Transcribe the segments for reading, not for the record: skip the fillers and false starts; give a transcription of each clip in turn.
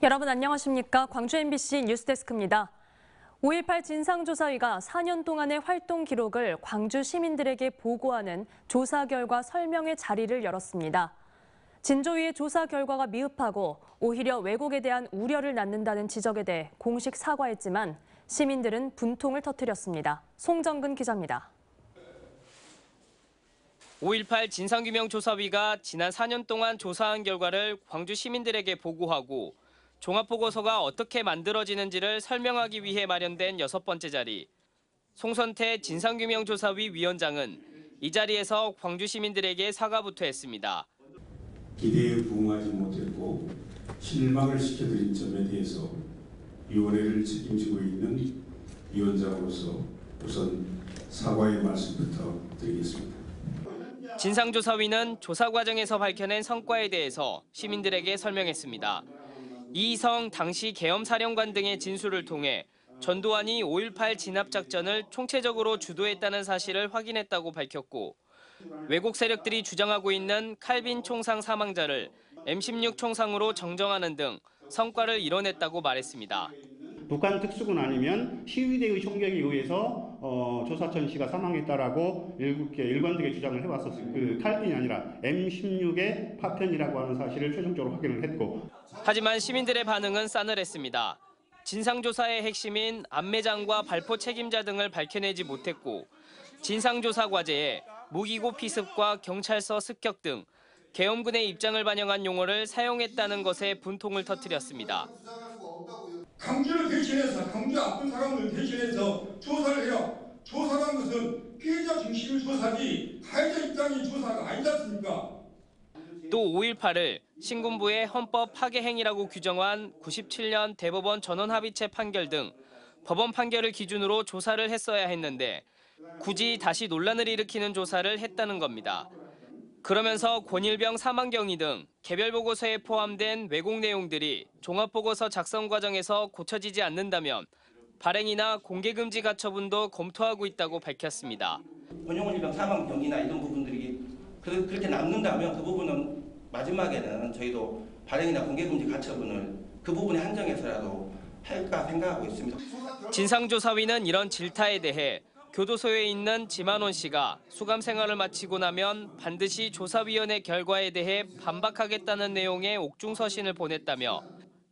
여러분 안녕하십니까? 광주 MBC 뉴스데스크입니다. 5.18 진상조사위가 4년 동안의 활동 기록을 광주 시민들에게 보고하는 조사 결과 설명회 자리를 열었습니다. 진조위의 조사 결과가 미흡하고 오히려 왜곡에 대한 우려를 낳는다는 지적에 대해 공식 사과했지만 시민들은 분통을 터뜨렸습니다. 송정근 기자입니다. 5.18 진상규명조사위가 지난 4년 동안 조사한 결과를 광주 시민들에게 보고하고 종합보고서가 어떻게 만들어지는지를 설명하기 위해 마련된 6번째 자리. 송선태 진상규명조사위 위원장은 이 자리에서 광주 시민들에게 사과부터 했습니다. 기대에 부응하지 못했고 실망을 시켜드린 점에 대해서 위원회를 책임지고 있는 위원장으로서 우선 사과의 말씀부터 드리겠습니다. 진상조사위는 조사 과정에서 밝혀낸 성과에 대해서 시민들에게 설명했습니다. 이희성 당시 계엄사령관 등의 진술을 통해 전두환이 5.18 진압작전을 총체적으로 주도했다는 사실을 확인했다고 밝혔고 왜곡 세력들이 주장하고 있는 칼빈 총상 사망자를 M16 총상으로 정정하는 등 성과를 이뤄냈다고 말했습니다. 북한 특수군 아니면 시위대의 총격에 의해서 조사천 씨가 사망했다라고 일관되게 주장을 해왔었어요. 그 칼빈이 아니라 M16의 파편이라고 하는 사실을 최종적으로 확인을 했고. 하지만 시민들의 반응은 싸늘했습니다. 진상조사의 핵심인 안매장과 발포 책임자 등을 밝혀내지 못했고 진상조사 과제에 무기고 피습과 경찰서 습격 등 계엄군의 입장을 반영한 용어를 사용했다는 것에 분통을 터뜨렸습니다. 강주를 대신해서 강주 아픈 사람을 대신해서 조사를 해야 조사라는 것은 피해자 중심의 조사지 가해자 입장인 조사가 아니지 않습니까? 또 5.18을 신군부의 헌법 파괴 행위라고 규정한 97년 대법원 전원합의체 판결 등 법원 판결을 기준으로 조사를 했어야 했는데 굳이 다시 논란을 일으키는 조사를 했다는 겁니다. 그러면서 권일병 사망 경위 등 개별 보고서에 포함된 왜곡 내용들이 종합보고서 작성 과정에서 고쳐지지 않는다면 발행이나 공개금지 가처분도 검토하고 있다고 밝혔습니다. 권일병 사망 경위나 이런 부분들이 그렇게 남는다면 그 부분은 마지막에는 저희도 발행이나 공개금지 가처분을 그 부분에 한정해서라도 할까 생각하고 있습니다. 진상조사위는 이런 질타에 대해 교도소에 있는 지만원 씨가 수감 생활을 마치고 나면 반드시 조사위원회 결과에 대해 반박하겠다는 내용의 옥중서신을 보냈다며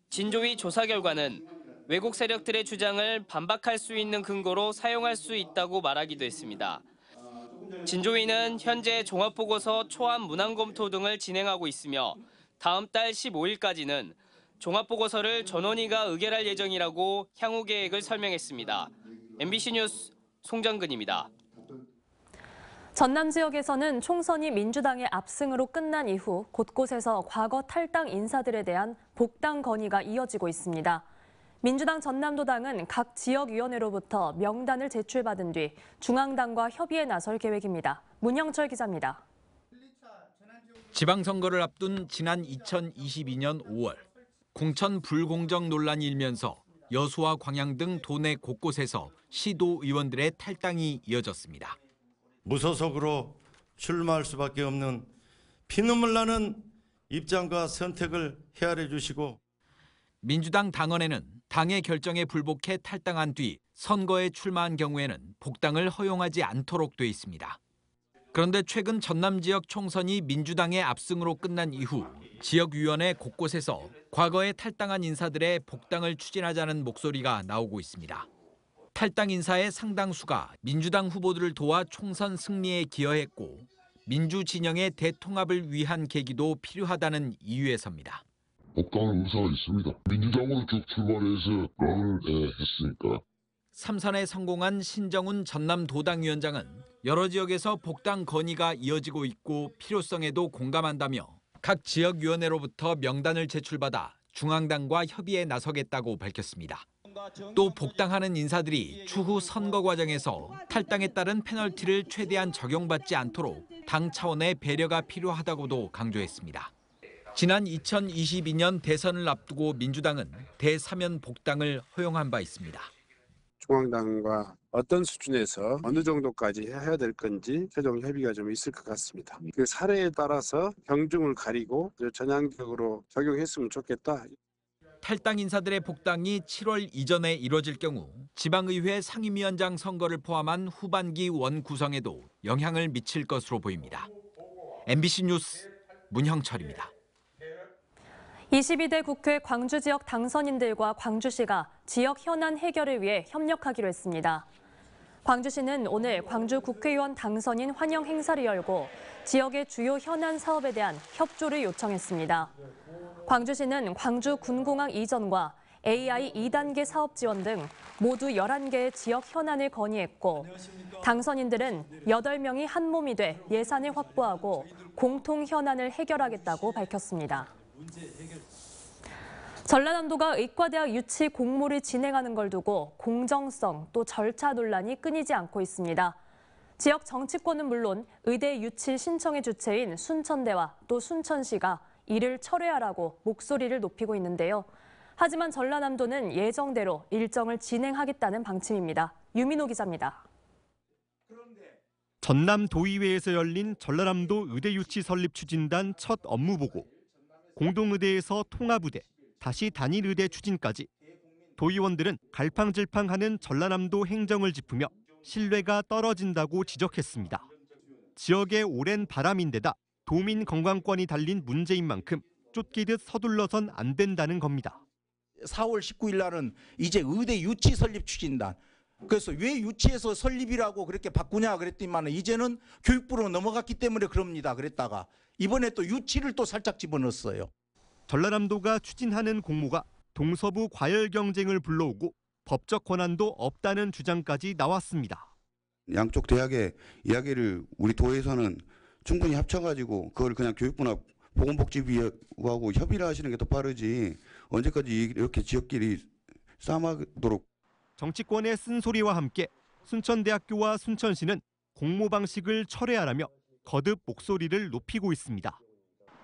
진조위 조사 결과는 왜곡 세력들의 주장을 반박할 수 있는 근거로 사용할 수 있다고 말하기도 했습니다. 진조위는 현재 종합보고서 초안 문항 검토 등을 진행하고 있으며 다음 달 15일까지는 종합보고서를 전원위가 의결할 예정이라고 향후 계획을 설명했습니다. MBC 뉴스 송정근입니다. 전남 지역에서는 총선이 민주당의 압승으로 끝난 이후 곳곳에서 과거 탈당 인사들에 대한 복당 건의가 이어지고 있습니다. 민주당 전남도당은 각 지역위원회로부터 명단을 제출받은 뒤 중앙당과 협의에 나설 계획입니다. 문영철 기자입니다. 지방선거를 앞둔 지난 2022년 5월 공천 불공정 논란이 일면서 여수와 광양 등 도내 곳곳에서 시도의원들의 탈당이 이어졌습니다. 무소속으로 출마할 수밖에 없는 피눈물 나는 입장과 선택을 헤아려 주시고 민주당 당원에는 당의 결정에 불복해 탈당한 뒤 선거에 출마한 경우에는 복당을 허용하지 않도록 돼 있습니다. 그런데 최근 전남 지역 총선이 민주당의 압승으로 끝난 이후 지역위원회 곳곳에서 과거에 탈당한 인사들의 복당을 추진하자는 목소리가 나오고 있습니다. 탈당 인사의 상당수가 민주당 후보들을 도와 총선 승리에 기여했고 민주 진영의 대통합을 위한 계기도 필요하다는 이유에서입니다. 복당할 의사가 있습니다. 민주당으로 쭉 출마해서 런을 했으니까. 3선에 성공한 신정훈 전남도당위원장은 여러 지역에서 복당 건의가 이어지고 있고 필요성에도 공감한다며 각 지역위원회로부터 명단을 제출받아 중앙당과 협의에 나서겠다고 밝혔습니다. 또 복당하는 인사들이 추후 선거 과정에서 탈당에 따른 페널티를 최대한 적용받지 않도록 당 차원의 배려가 필요하다고도 강조했습니다. 지난 2022년 대선을 앞두고 민주당은 대사면 복당을 허용한 바 있습니다. 중앙당과 어떤 수준에서 어느 정도까지 해야 될 건지 최종 협의가 좀 있을 것 같습니다. 그 사례에 따라서 경중을 가리고 전향적으로 적용했으면 좋겠다. 탈당 인사들의 복당이 7월 이전에 이뤄질 경우 지방의회 상임위원장 선거를 포함한 후반기 원 구성에도 영향을 미칠 것으로 보입니다. MBC 뉴스 문형철입니다. 22대 국회 광주 지역 당선인들과 광주시가 지역 현안 해결을 위해 협력하기로 했습니다. 광주시는 오늘 광주 국회의원 당선인 환영 행사를 열고 지역의 주요 현안 사업에 대한 협조를 요청했습니다. 광주시는 광주 군공항 이전과 AI 2단계 사업 지원 등 모두 11개의 지역 현안을 건의했고 당선인들은 8명이 한 몸이 돼 예산을 확보하고 공통 현안을 해결하겠다고 밝혔습니다. 전라남도가 의과대학 유치 공모를 진행하는 걸 두고 공정성 또 절차 논란이 끊이지 않고 있습니다. 지역 정치권은 물론 의대 유치 신청의 주체인 순천대와 또 순천시가 이를 철회하라고 목소리를 높이고 있는데요. 하지만 전라남도는 예정대로 일정을 진행하겠다는 방침입니다. 유민호 기자입니다. 전남도의회에서 열린 전라남도 의대 유치 설립 추진단 첫 업무 보고, 공동의대에서 통합의대, 다시 단일의대 추진까지 도의원들은 갈팡질팡하는 전라남도 행정을 짚으며 신뢰가 떨어진다고 지적했습니다. 지역의 오랜 바람인데다 도민 건강권이 달린 문제인 만큼 쫓기듯 서둘러선 안 된다는 겁니다. 4월 19일 날은 이제 의대 유치 설립 추진단. 그래서 왜 유치해서 설립이라고 그렇게 바꾸냐 그랬더니만 이제는 교육부로 넘어갔기 때문에 그럽니다. 그랬다가 이번에 또 유치를 또 살짝 집어넣었어요. 전라남도가 추진하는 공모가 동서부 과열 경쟁을 불러오고 법적 권한도 없다는 주장까지 나왔습니다. 양쪽 대학의 이야기를 우리 도에서는 충분히 합쳐가지고 그걸 그냥 교육부나 보건복지부하고 협의를 하시는 게 더 빠르지 언제까지 이렇게 지역끼리 싸움하도록. 정치권의 쓴소리와 함께 순천대학교와 순천시는 공모 방식을 철회하라며 거듭 목소리를 높이고 있습니다.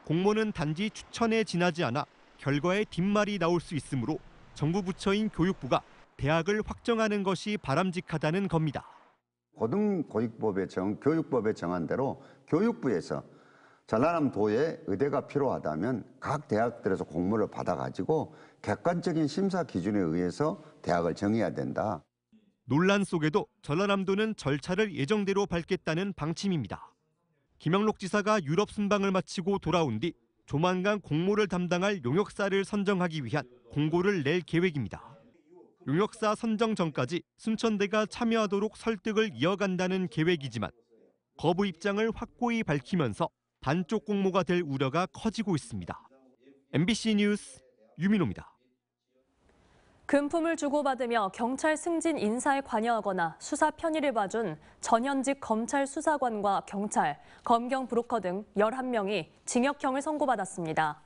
공모는 단지 추천에 지나지 않아 결과에 뒷말이 나올 수 있으므로 정부 부처인 교육부가 대학을 확정하는 것이 바람직하다는 겁니다. 교육법에 정한 대로 교육부에서 전라남도에 의대가 필요하다면 각 대학들에서 공모를 받아가지고 객관적인 심사 기준에 의해서 대학을 정해야 된다. 논란 속에도 전라남도는 절차를 예정대로 밟겠다는 방침입니다. 김영록 지사가 유럽 순방을 마치고 돌아온 뒤 조만간 공모를 담당할 용역사를 선정하기 위한 공고를 낼 계획입니다. 용역사 선정 전까지 순천대가 참여하도록 설득을 이어간다는 계획이지만 거부 입장을 확고히 밝히면서 반쪽 공모가 될 우려가 커지고 있습니다. MBC 뉴스 유민호입니다. 금품을 주고받으며 경찰 승진 인사에 관여하거나 수사 편의를 봐준 전현직 검찰 수사관과 경찰, 검경 브로커 등 11명이 징역형을 선고받았습니다.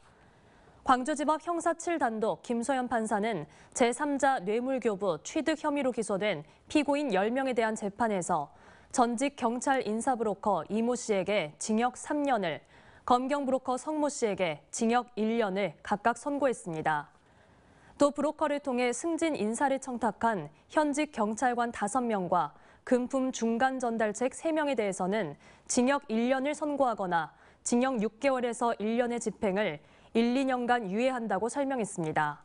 광주지법 형사 7단독 김소연 판사는 제3자 뇌물교부 취득 혐의로 기소된 피고인 10명에 대한 재판에서 전직 경찰 인사브로커 이모 씨에게 징역 3년을, 검경 브로커 성모 씨에게 징역 1년을 각각 선고했습니다. 또 브로커를 통해 승진 인사를 청탁한 현직 경찰관 5명과 금품 중간 전달책 3명에 대해서는 징역 1년을 선고하거나 징역 6개월에서 1년의 집행을 1, 2년간 유예한다고 설명했습니다.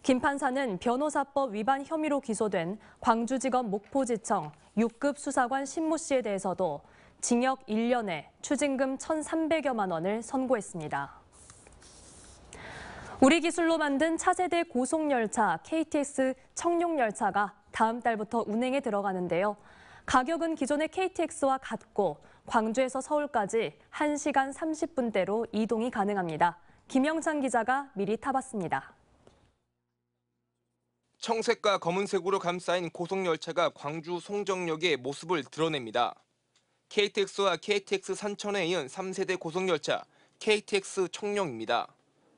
김 판사는 변호사법 위반 혐의로 기소된 광주지검 목포지청 6급 수사관 신모 씨에 대해서도 징역 1년에 추징금 1,300여만 원을 선고했습니다. 우리 기술로 만든 차세대 고속열차 KTX 청룡열차가 다음 달부터 운행에 들어가는데요. 가격은 기존의 KTX와 같고 광주에서 서울까지 1시간 30분대로 이동이 가능합니다. 김영찬 기자가 미리 타봤습니다. 청색과 검은색으로 감싸인 고속열차가 광주 송정역의 모습을 드러냅니다. KTX와 KTX 산천에 이은 3세대 고속열차 KTX 청룡입니다.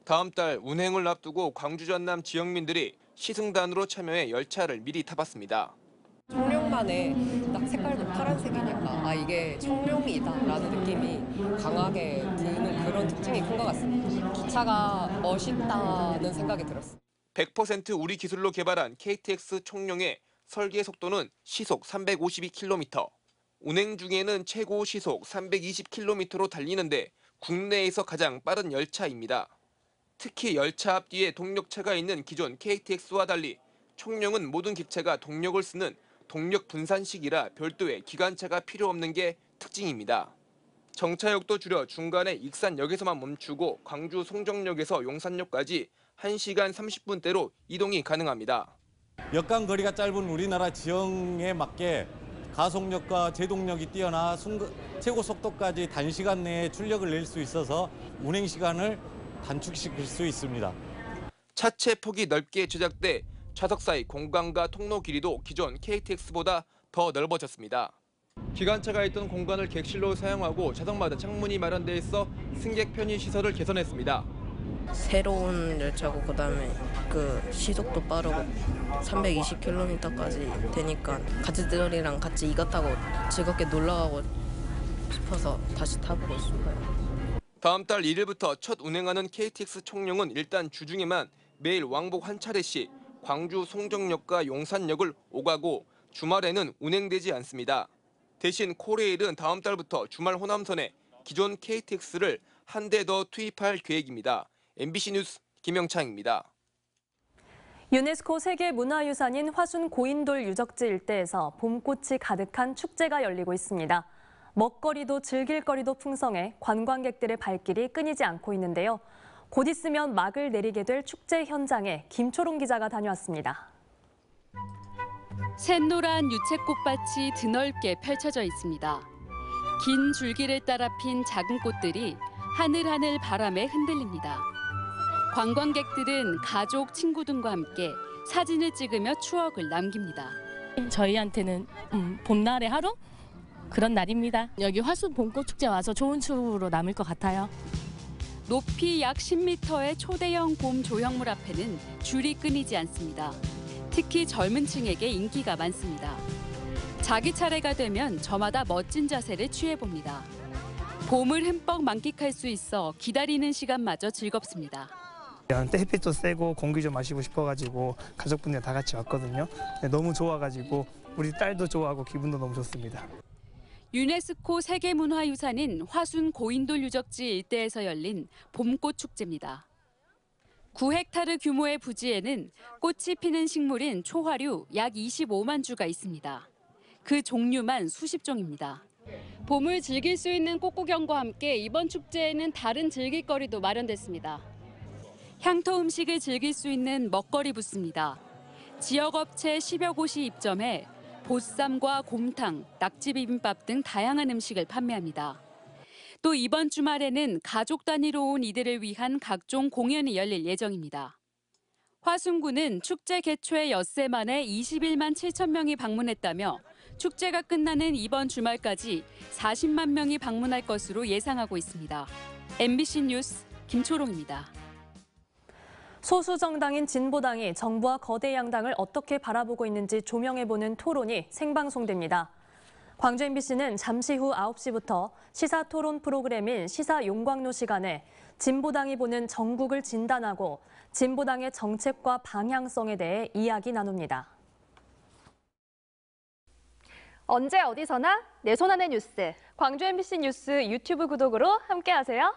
다음 달 운행을 앞두고 광주 전남 지역민들이 시승단으로 참여해 열차를 미리 타봤습니다. 청룡만의 딱 색깔도 파란색이니까 이게 청룡이다라는 느낌이 강하게 드는 그런 특징이 큰 것 같습니다. 기차가 멋있다는 생각이 들었어요. 100% 우리 기술로 개발한 KTX 청룡의 설계 속도는 시속 352km, 운행 중에는 최고 시속 320km로 달리는데 국내에서 가장 빠른 열차입니다. 특히 열차 앞뒤에 동력차가 있는 기존 KTX와 달리 총령은 모든 기차가 동력을 쓰는 동력 분산식이라 별도의 기관차가 필요 없는 게 특징입니다. 정차역도 줄여 중간에 익산역에서만 멈추고 광주 송정역에서 용산역까지 1시간 30분대로 이동이 가능합니다. 역간 거리가 짧은 우리나라 지형에 맞게 가속력과 제동력이 뛰어나 최고 속도까지 단시간 내에 출력을 낼 수 있어서 운행 시간을 단축시킬 수 있습니다. 차체 폭이 넓게 제작돼 좌석 사이 공간과 통로 길이도 기존 KTX보다 더 넓어졌습니다. 기관차가 있던 공간을 객실로 사용하고 좌석마다 창문이 마련돼 있어 승객 편의 시설을 개선했습니다. 새로운 열차고 그다음에 그 시속도 빠르고 320km까지 되니까 가족들이랑 같이 이것 타고 즐겁게 놀러가고 싶어서 다시 타보고 싶어요. 다음 달 1일부터 첫 운행하는 KTX 총령은 일단 주중에만 매일 왕복 한 차례씩 광주 송정역과 용산역을 오가고 주말에는 운행되지 않습니다. 대신 코레일은 다음 달부터 주말 호남선에 기존 KTX를 한 대 더 투입할 계획입니다. MBC 뉴스 김영창입니다. 유네스코 세계문화유산인 화순 고인돌 유적지 일대에서 봄꽃이 가득한 축제가 열리고 있습니다. 먹거리도 즐길거리도 풍성해 관광객들의 발길이 끊이지 않고 있는데요. 곧 있으면 막을 내리게 될 축제 현장에 김초롱 기자가 다녀왔습니다. 샛노란 유채꽃밭이 드넓게 펼쳐져 있습니다. 긴 줄기를 따라 핀 작은 꽃들이 하늘하늘 바람에 흔들립니다. 관광객들은 가족, 친구 등과 함께 사진을 찍으며 추억을 남깁니다. 저희한테는 봄날의 하루? 그런 날입니다. 여기 화순 봄꽃 축제 와서 좋은 추억으로 남을 것 같아요. 높이 약 10m의 초대형 봄 조형물 앞에는 줄이 끊이지 않습니다. 특히 젊은 층에게 인기가 많습니다. 자기 차례가 되면 저마다 멋진 자세를 취해봅니다. 봄을 흠뻑 만끽할 수 있어 기다리는 시간마저 즐겁습니다. 햇빛도 세고 공기 좀 마시고 싶어가지고 가족분들 다 같이 왔거든요. 너무 좋아가지고 우리 딸도 좋아하고 기분도 너무 좋습니다. 유네스코 세계문화유산인 화순 고인돌 유적지 일대에서 열린 봄꽃 축제입니다. 9헥타르 규모의 부지에는 꽃이 피는 식물인 초화류 약 25만 주가 있습니다. 그 종류만 수십 종입니다. 봄을 즐길 수 있는 꽃 구경과 함께 이번 축제에는 다른 즐길거리도 마련됐습니다. 향토 음식을 즐길 수 있는 먹거리 부스입니다. 지역 업체 10여 곳이 입점해 보쌈과 곰탕, 낙지 비빔밥 등 다양한 음식을 판매합니다. 또 이번 주말에는 가족 단위로 온 이들을 위한 각종 공연이 열릴 예정입니다. 화순구는 축제 개최 엿새 만에 21만 7천 명이 방문했다며 축제가 끝나는 이번 주말까지 40만 명이 방문할 것으로 예상하고 있습니다. MBC 뉴스 김초롱입니다. 소수 정당인 진보당이 정부와 거대 양당을 어떻게 바라보고 있는지 조명해보는 토론이 생방송됩니다. 광주 MBC는 잠시 후 9시부터 시사 토론 프로그램인 시사 용광로 시간에 진보당이 보는 정국을 진단하고 진보당의 정책과 방향성에 대해 이야기 나눕니다. 언제 어디서나 내 손 안의 뉴스. 광주 MBC 뉴스 유튜브 구독으로 함께하세요.